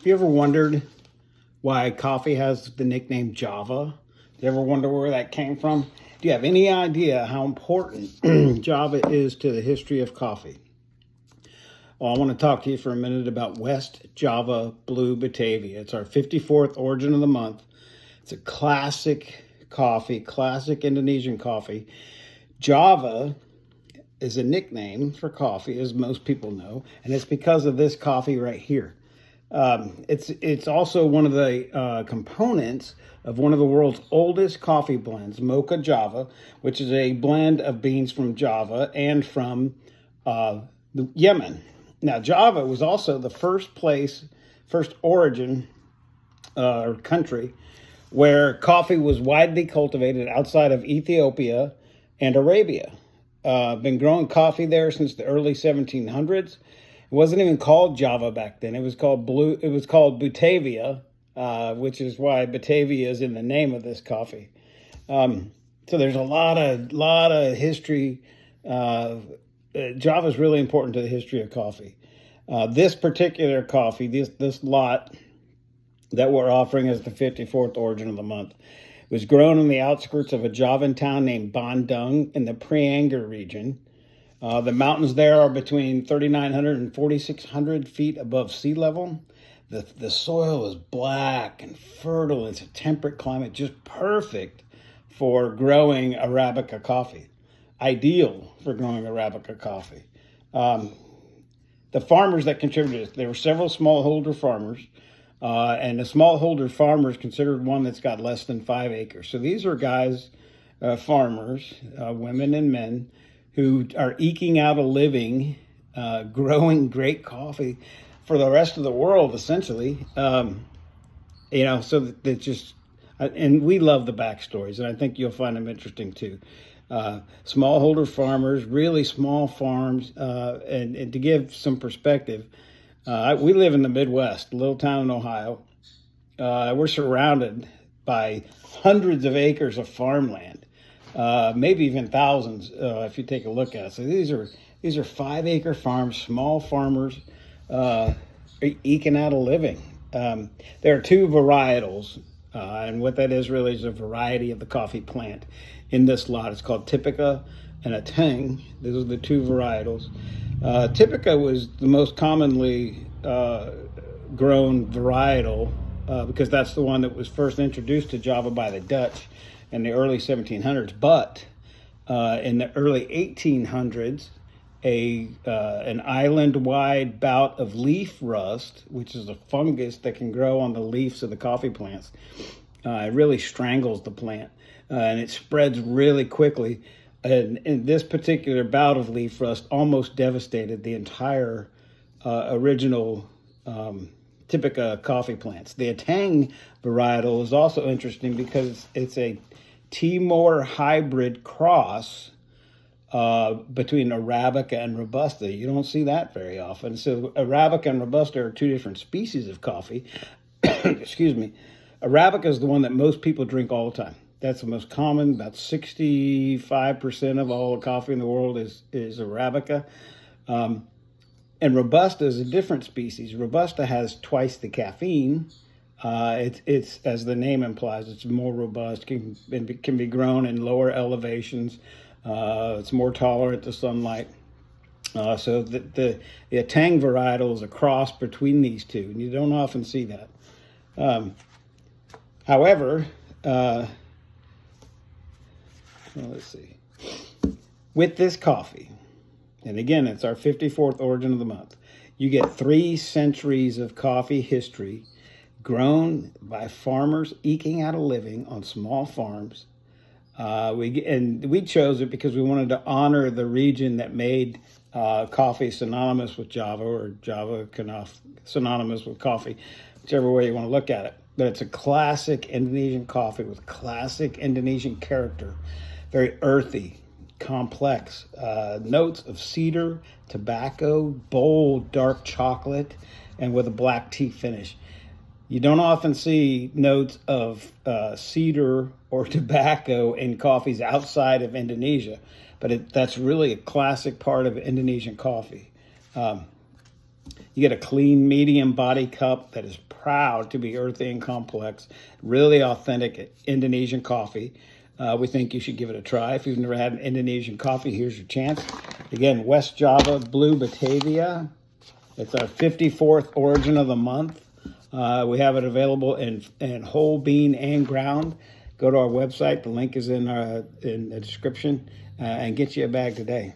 Have you ever wondered why coffee has the nickname Java? Do you ever wonder where that came from? Do you have any idea how important Java is to the history of coffee? Well, I want to talk to you for a minute about West Java Blue Batavia. It's our 54th origin of the month. It's a classic coffee, classic Indonesian coffee. Java is a nickname for coffee, as most people know, and it's because of this coffee right here. It's also one of the components of one of the world's oldest coffee blends, Mocha Java, which is a blend of beans from Java and from Yemen. Now, Java was also the first origin or country where coffee was widely cultivated outside of Ethiopia and Arabia. Been growing coffee there since the early 1700s. It wasn't even called Java back then. It was called Batavia, which is why Batavia is in the name of this coffee. So there's a lot of history. Java is really important to the history of coffee. This particular coffee, this lot that we're offering as the 54th origin of the month, was grown on the outskirts of a Javan town named Bandung in the Priangar region. The mountains there are between 3,900 and 4,600 feet above sea level. The soil is black and fertile. It's a temperate climate, just perfect for growing Arabica coffee. Ideal for growing Arabica coffee. The farmers that contributed, there were several smallholder farmers, and a smallholder farmer is considered one that's got less than 5 acres. So these are guys, farmers, women and men, who are eking out a living, growing great coffee for the rest of the world, essentially. So that just, and we love the backstories, and I think you'll find them interesting too. Smallholder farmers, really small farms, and to give some perspective, we live in the Midwest, a little town in Ohio. We're surrounded by hundreds of acres of farmland, maybe even thousands if you take a look at it. So these are 5-acre farms, small farmers eking out a living. There are 2 varietals, and what that is really is a variety of the coffee plant in this lot. It's called Typica and Ethiopia. Those are the 2 varietals. Typica was the most commonly grown varietal because that's the one that was first introduced to Java by the Dutch in the early 1700s. But in the early 1800s, an island-wide bout of leaf rust, which is a fungus that can grow on the leaves of the coffee plants, it really strangles the plant, and it spreads really quickly. And this particular bout of leaf rust almost devastated the entire original Typica coffee plants. The Ethiopia varietal is also interesting because it's a Timor hybrid cross between Arabica and Robusta. You don't see that very often. So Arabica and Robusta are 2 different species of coffee. Excuse me. Arabica is the one that most people drink all the time. That's the most common. About 65% of all the coffee in the world is Arabica. And Robusta is a different species. Robusta has twice the caffeine. It's as the name implies, it's more robust, can be grown in lower elevations. It's more tolerant to sunlight. So the Ethiopia varietal is a cross between these 2, and you don't often see that. However, let's see. With this coffee, and again, it's our 54th origin of the month, you get 3 centuries of coffee history grown by farmers eking out a living on small farms. We chose it because we wanted to honor the region that made coffee synonymous with Java, or Java synonymous with coffee, whichever way you want to look at it. But it's a classic Indonesian coffee with classic Indonesian character, very earthy, complex, notes of cedar, tobacco, bold, dark chocolate, and with a black tea finish. You don't often see notes of cedar or tobacco in coffees outside of Indonesia, but that's really a classic part of Indonesian coffee. You get a clean, medium body cup that is proud to be earthy and complex, really authentic Indonesian coffee. We think you should give it a try. If you've never had an Indonesian coffee, here's your chance. Again, West Java Blue Batavia. It's our 54th origin of the month. We have it available in whole bean and ground. Go to our website. The link is in the description, and get you a bag today.